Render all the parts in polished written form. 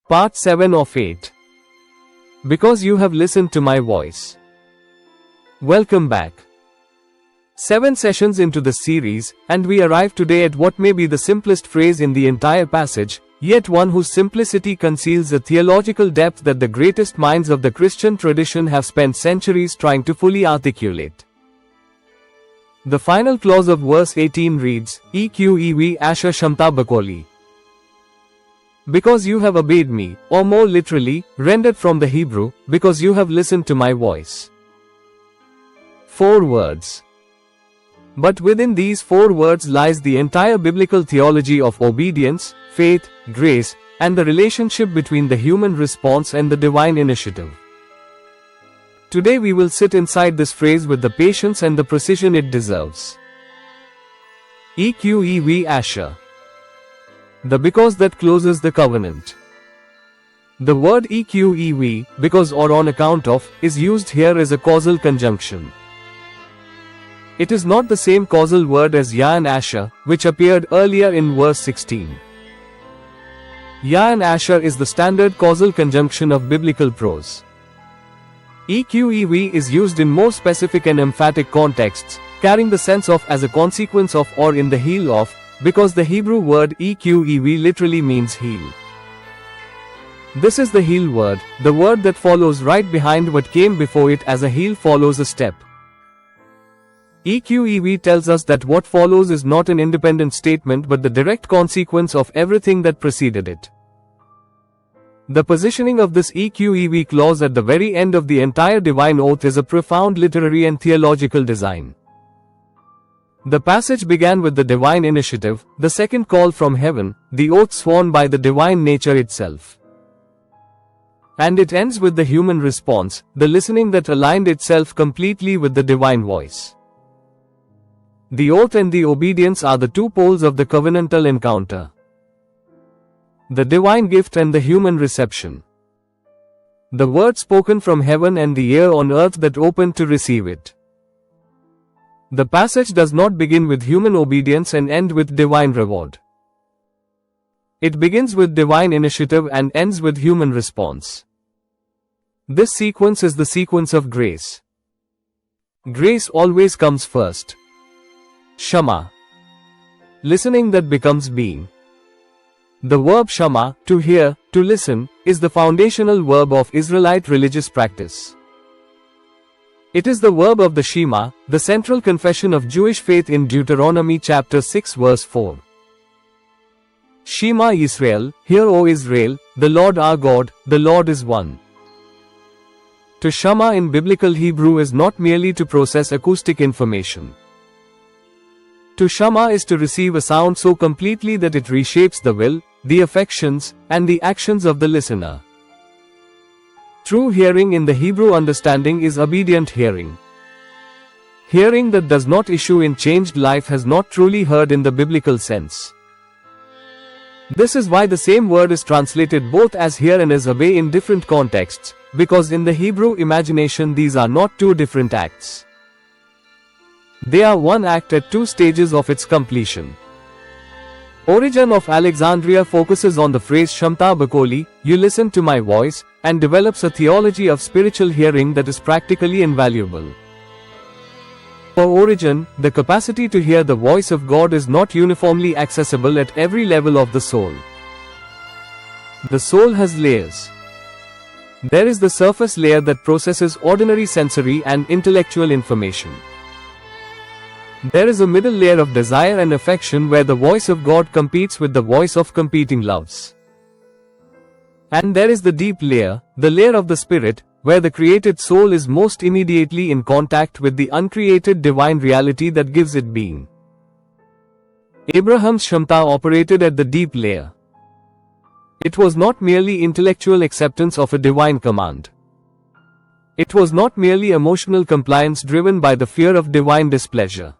Part 7 of 8. Because you have listened to my voice. Welcome back. 7 sessions into the series, and we arrive today at what may be the simplest phrase in the entire passage, yet one whose simplicity conceals a theological depth that the greatest minds of the Christian tradition have spent centuries trying to fully articulate. The final clause of verse 18 reads, Eqev asher shamata bekoli. Because you have obeyed me, or more literally, rendered from the Hebrew, because you have listened to my voice. 4 words. But within these 4 words lies the entire biblical theology of obedience, faith, grace, and the relationship between the human response and the divine initiative. Today we will sit inside this phrase with the patience and the precision it deserves. Eqev asher. The because that closes the covenant. The word eqev, because or on account of, is used here as a causal conjunction. It is not the same causal word as ya and asher, which appeared earlier in verse 16. Ya and asher is the standard causal conjunction of biblical prose. Eqev is used in more specific and emphatic contexts, carrying the sense of as a consequence of or in the heel of, because the Hebrew word eqev literally means heel. This is the heel word, the word that follows right behind what came before it as a heel follows a step. Eqev tells us that what follows is not an independent statement but the direct consequence of everything that preceded it. The positioning of this eqev clause at the very end of the entire divine oath is a profound literary and theological design. The passage began with the divine initiative, the second call from heaven, the oath sworn by the divine nature itself. And it ends with the human response, the listening that aligned itself completely with the divine voice. The oath and the obedience are the 2 poles of the covenantal encounter. The divine gift and the human reception. The word spoken from heaven and the ear on earth that opened to receive it. The passage does not begin with human obedience and end with divine reward. It begins with divine initiative and ends with human response. This sequence is the sequence of grace. Grace always comes first. Shama. Listening that becomes being. The verb shama, to hear, to listen, is the foundational verb of Israelite religious practice. It is the verb of the Shema, the central confession of Jewish faith in Deuteronomy chapter 6 verse 4. Shema Yisrael, hear O Israel, the Lord our God, the Lord is one. To shama in biblical Hebrew is not merely to process acoustic information. To shama is to receive a sound so completely that it reshapes the will, the affections, and the actions of the listener. True hearing in the Hebrew understanding is obedient hearing. Hearing that does not issue in changed life has not truly heard in the biblical sense. This is why the same word is translated both as hear and as obey in different contexts, because in the Hebrew imagination these are not 2 different acts. They are one act at 2 stages of its completion. Origen of Alexandria focuses on the phrase shamata bekoli, you listen to my voice, and develops a theology of spiritual hearing that is practically invaluable. For Origen, the capacity to hear the voice of God is not uniformly accessible at every level of the soul. The soul has layers. There is the surface layer that processes ordinary sensory and intellectual information. There is a middle layer of desire and affection where the voice of God competes with the voice of competing loves. And there is the deep layer, the layer of the spirit, where the created soul is most immediately in contact with the uncreated divine reality that gives it being. Abraham's shamata operated at the deep layer. It was not merely intellectual acceptance of a divine command. It was not merely emotional compliance driven by the fear of divine displeasure.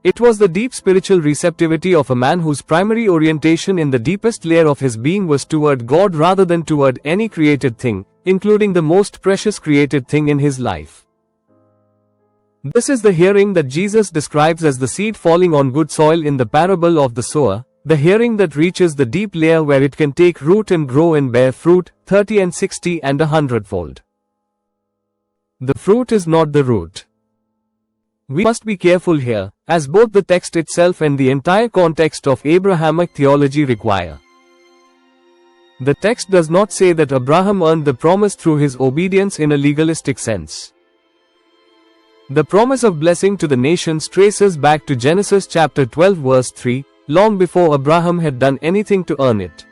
It was the deep spiritual receptivity of a man whose primary orientation in the deepest layer of his being was toward God rather than toward any created thing, including the most precious created thing in his life. This is the hearing that Jesus describes as the seed falling on good soil in the parable of the sower, the hearing that reaches the deep layer where it can take root and grow and bear fruit, 30 and 60 and 100-fold. The fruit is not the root. We must be careful here, as both the text itself and the entire context of Abrahamic theology require. The text does not say that Abraham earned the promise through his obedience in a legalistic sense. The promise of blessing to the nations traces back to Genesis chapter 12 verse 3, long before Abraham had done anything to earn it.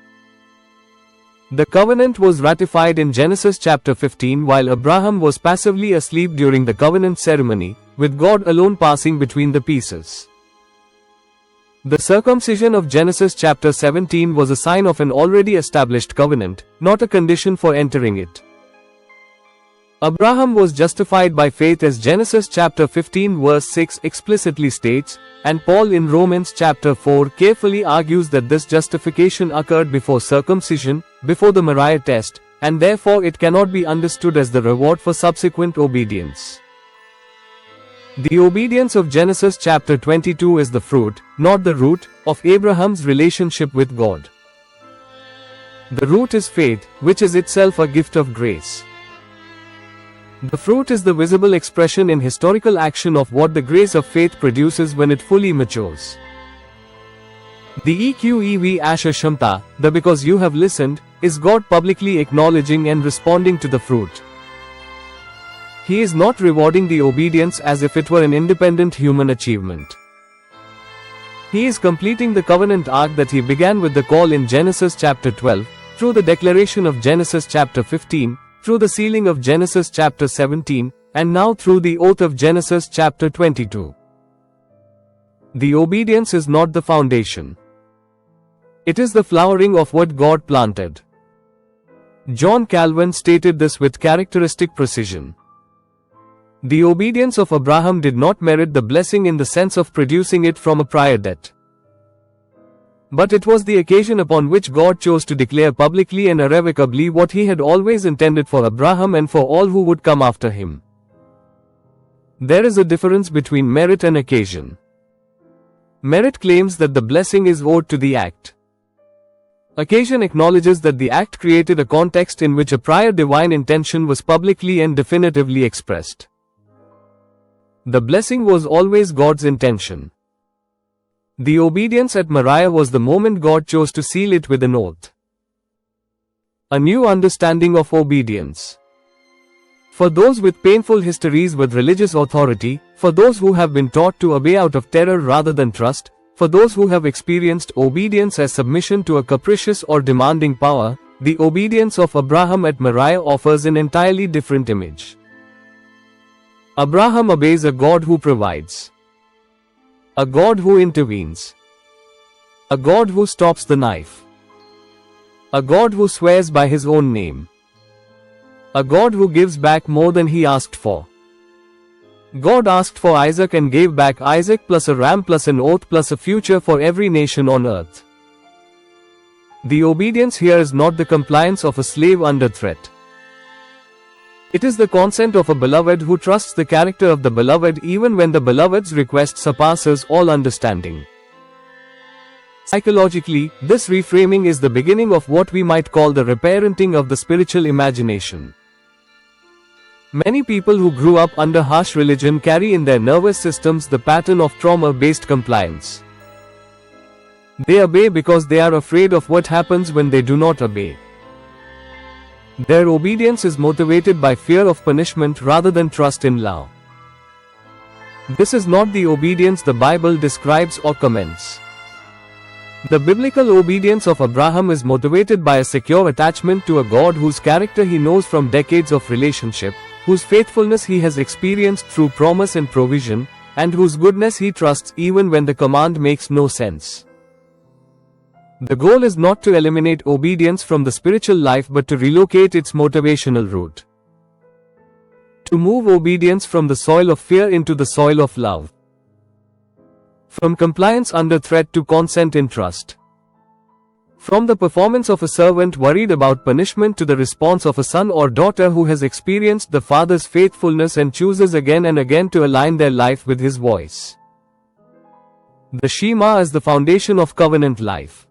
The covenant was ratified in Genesis chapter 15 while Abraham was passively asleep during the covenant ceremony, with God alone passing between the pieces. The circumcision of Genesis chapter 17 was a sign of an already established covenant, not a condition for entering it. Abraham was justified by faith as Genesis chapter 15 verse 6 explicitly states, and Paul in Romans chapter 4 carefully argues that this justification occurred before circumcision, before the Moriah test, and therefore it cannot be understood as the reward for subsequent obedience. The obedience of Genesis chapter 22 is the fruit, not the root, of Abraham's relationship with God. The root is faith, which is itself a gift of grace. The fruit is the visible expression in historical action of what the grace of faith produces when it fully matures. The Eqev asher shamata, the because you have listened, is God publicly acknowledging and responding to the fruit. He is not rewarding the obedience as if it were an independent human achievement. He is completing the covenant arc that he began with the call in Genesis chapter 12, through the declaration of Genesis chapter 15, through the sealing of Genesis chapter 17, and now through the oath of Genesis chapter 22. The obedience is not the foundation. It is the flowering of what God planted. John Calvin stated this with characteristic precision. The obedience of Abraham did not merit the blessing in the sense of producing it from a prior debt. But it was the occasion upon which God chose to declare publicly and irrevocably what he had always intended for Abraham and for all who would come after him. There is a difference between merit and occasion. Merit claims that the blessing is owed to the act. Occasion acknowledges that the act created a context in which a prior divine intention was publicly and definitively expressed. The blessing was always God's intention. The obedience at Moriah was the moment God chose to seal it with an oath. A new understanding of obedience. For those with painful histories with religious authority, for those who have been taught to obey out of terror rather than trust, for those who have experienced obedience as submission to a capricious or demanding power, the obedience of Abraham at Moriah offers an entirely different image. Abraham obeys a God who provides. A God who intervenes. A God who stops the knife. A God who swears by his own name. A God who gives back more than he asked for. God asked for Isaac and gave back Isaac plus a ram plus an oath plus a future for every nation on earth. The obedience here is not the compliance of a slave under threat. It is the consent of a beloved who trusts the character of the beloved even when the beloved's request surpasses all understanding. Psychologically, this reframing is the beginning of what we might call the reparenting of the spiritual imagination. Many people who grew up under harsh religion carry in their nervous systems the pattern of trauma-based compliance. They obey because they are afraid of what happens when they do not obey. Their obedience is motivated by fear of punishment rather than trust in love. This is not the obedience the Bible describes or commends. The biblical obedience of Abraham is motivated by a secure attachment to a God whose character he knows from decades of relationship, whose faithfulness he has experienced through promise and provision, and whose goodness he trusts even when the command makes no sense. The goal is not to eliminate obedience from the spiritual life but to relocate its motivational root. To move obedience from the soil of fear into the soil of love. From compliance under threat to consent in trust. From the performance of a servant worried about punishment to the response of a son or daughter who has experienced the Father's faithfulness and chooses again and again to align their life with His voice. The Shema is the foundation of covenant life.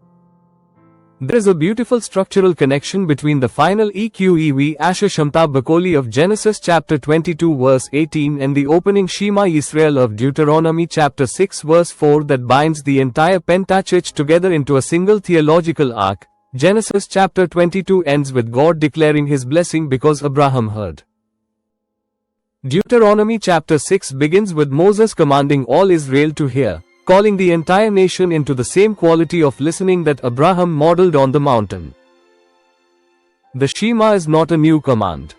There is a beautiful structural connection between the final Eqev asher shamata bekoli of Genesis chapter 22 verse 18 and the opening Shema Yisrael of Deuteronomy chapter 6 verse 4 that binds the entire Pentateuch together into a single theological arc. Genesis chapter 22 ends with God declaring his blessing because Abraham heard. Deuteronomy chapter 6 begins with Moses commanding all Israel to hear, calling the entire nation into the same quality of listening that Abraham modeled on the mountain. The Shema is not a new command.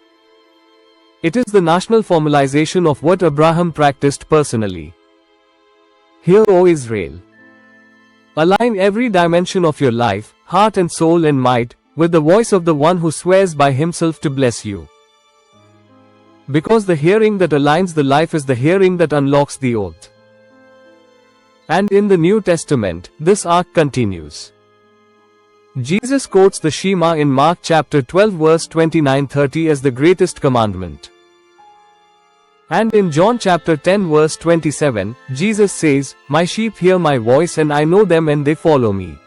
It is the national formalization of what Abraham practiced personally. Hear, O Israel. Align every dimension of your life, heart and soul and might, with the voice of the one who swears by himself to bless you. Because the hearing that aligns the life is the hearing that unlocks the oath. And in the New Testament, this arc continues. Jesus quotes the Shema in Mark chapter 12 verse 29-30 as the greatest commandment. And in John chapter 10 verse 27, Jesus says, "My sheep hear my voice and I know them and they follow me."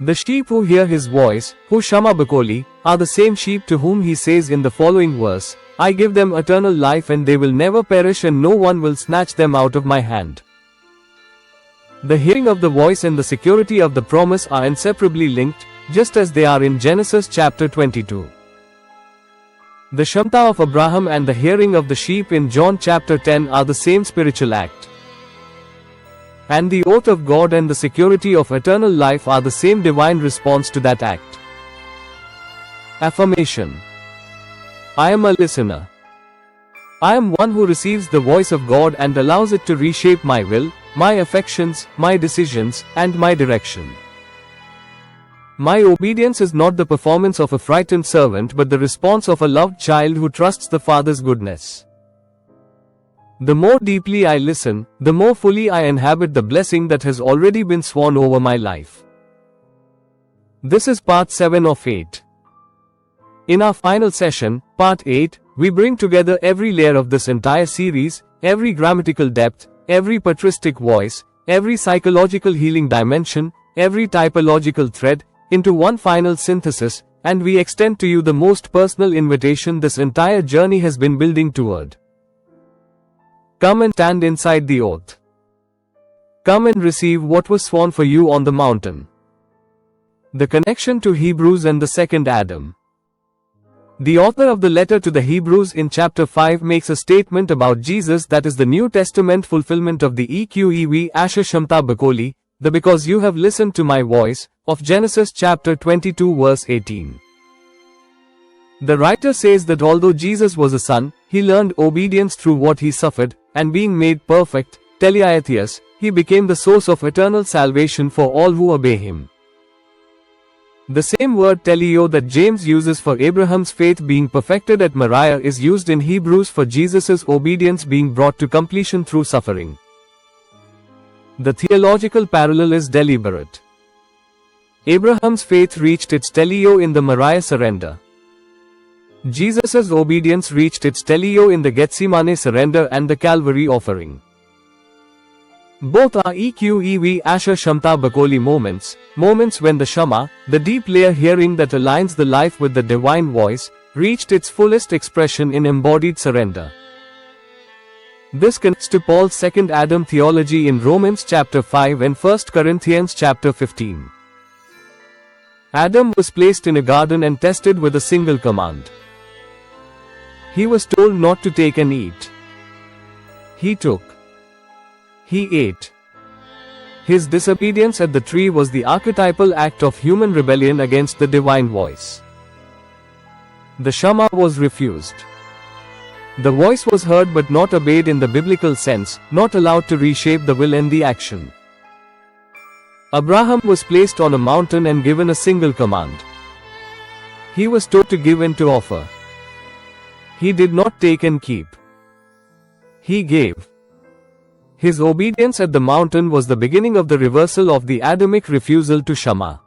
The sheep who hear his voice, who shama bekoli, are the same sheep to whom he says in the following verse, "I give them eternal life and they will never perish and no one will snatch them out of my hand." The hearing of the voice and the security of the promise are inseparably linked, just as they are in Genesis chapter 22. The shamata of Abraham and the hearing of the sheep in John chapter 10 are the same spiritual act. And the oath of God and the security of eternal life are the same divine response to that act. Affirmation. I am a listener. I am one who receives the voice of God and allows it to reshape my will, my affections, my decisions, and my direction. My obedience is not the performance of a frightened servant but the response of a loved child who trusts the Father's goodness. The more deeply I listen, the more fully I inhabit the blessing that has already been sworn over my life. This is part 7 of 8. In our final session, part 8, we bring together every layer of this entire series, every grammatical depth, every patristic voice, every psychological healing dimension, every typological thread, into one final synthesis, and we extend to you the most personal invitation this entire journey has been building toward. Come and stand inside the oath. Come and receive what was sworn for you on the mountain. The connection to Hebrews and the second Adam. The author of the letter to the Hebrews in chapter 5 makes a statement about Jesus that is the New Testament fulfillment of the Eqev asher shamata bekoli, the "because you have listened to my voice" of Genesis chapter 22 verse 18. The writer says that although Jesus was a son, he learned obedience through what he suffered, and being made perfect, teleiotheos, he became the source of eternal salvation for all who obey him. The same word teleo that James uses for Abraham's faith being perfected at Moriah is used in Hebrews for Jesus' obedience being brought to completion through suffering. The theological parallel is deliberate. Abraham's faith reached its teleo in the Moriah surrender. Jesus' obedience reached its teleo in the Gethsemane surrender and the Calvary offering. Both are Eqev asher shamata bekoli moments when the shama, the deep layer hearing that aligns the life with the divine voice, reached its fullest expression in embodied surrender. This connects to Paul's second Adam theology in Romans chapter 5 and 1 Corinthians chapter 15. Adam was placed in a garden and tested with a single command. He was told not to take and eat. He took. He ate. His disobedience at the tree was the archetypal act of human rebellion against the divine voice. The shama was refused. The voice was heard but not obeyed in the biblical sense, not allowed to reshape the will and the action. Abraham was placed on a mountain and given a single command. He was told to give and to offer. He did not take and keep. He gave. His obedience at the mountain was the beginning of the reversal of the Adamic refusal to shama.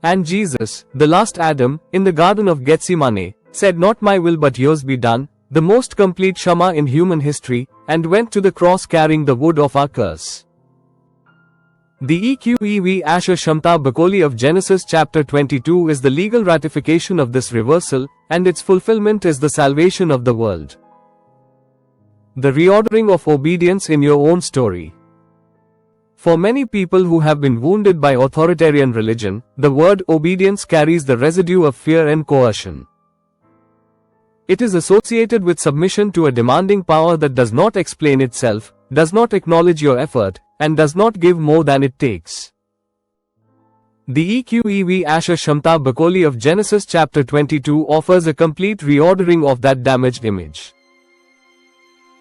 And Jesus, the last Adam, in the Garden of Gethsemane, said, "Not my will but yours be done," the most complete shama in human history, and went to the cross carrying the wood of our curse. The Eqev Asher Shamta bekoli of Genesis chapter 22 is the legal ratification of this reversal, and its fulfillment is the salvation of the world. The reordering of obedience in your own story. For many people who have been wounded by authoritarian religion, the word obedience carries the residue of fear and coercion. It is associated with submission to a demanding power that does not explain itself, does not acknowledge your effort, and does not give more than it takes. The Eqev Asher Shamta bekoli of Genesis chapter 22 offers a complete reordering of that damaged image.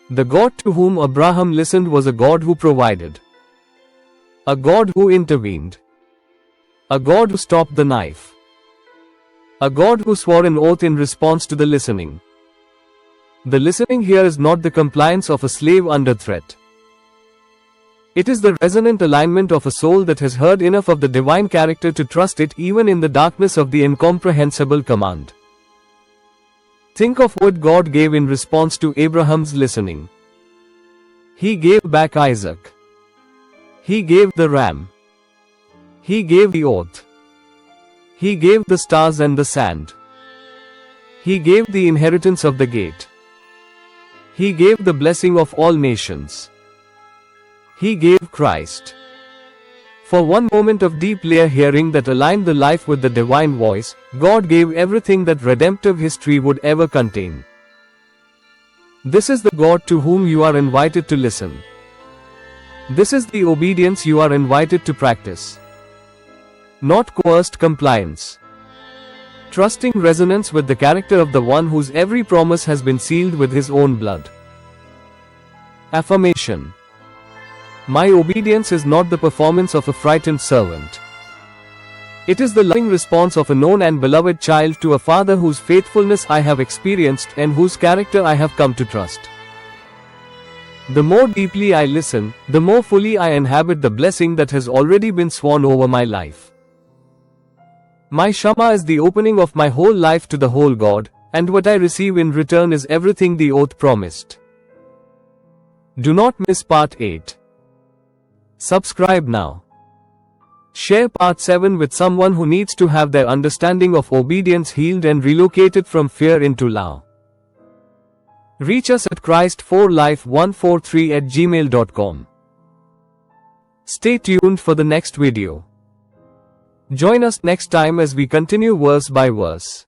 The God to whom Abraham listened was a God who provided. A God who intervened. A God who stopped the knife. A God who swore an oath in response to the listening. The listening here is not the compliance of a slave under threat. It is the resonant alignment of a soul that has heard enough of the divine character to trust it even in the darkness of the incomprehensible command. Think of what God gave in response to Abraham's listening. He gave back Isaac. He gave the ram. He gave the oath. He gave the stars and the sand. He gave the inheritance of the gate. He gave the blessing of all nations. He gave Christ. For one moment of deep clear hearing that aligned the life with the divine voice, God gave everything that redemptive history would ever contain. This is the God to whom you are invited to listen. This is the obedience you are invited to practice. Not coerced compliance. Trusting resonance with the character of the one whose every promise has been sealed with his own blood. Affirmation. My obedience is not the performance of a frightened servant. It is the loving response of a known and beloved child to a father whose faithfulness I have experienced and whose character I have come to trust. The more deeply I listen, the more fully I inhabit the blessing that has already been sworn over my life. My shama is the opening of my whole life to the whole God, and what I receive in return is everything the oath promised. Do not miss part 8. Subscribe now. Share part 7 with someone who needs to have their understanding of obedience healed and relocated from fear into love. Reach us at christ4life143@gmail.com. Stay tuned for the next video. Join us next time as we continue verse by verse.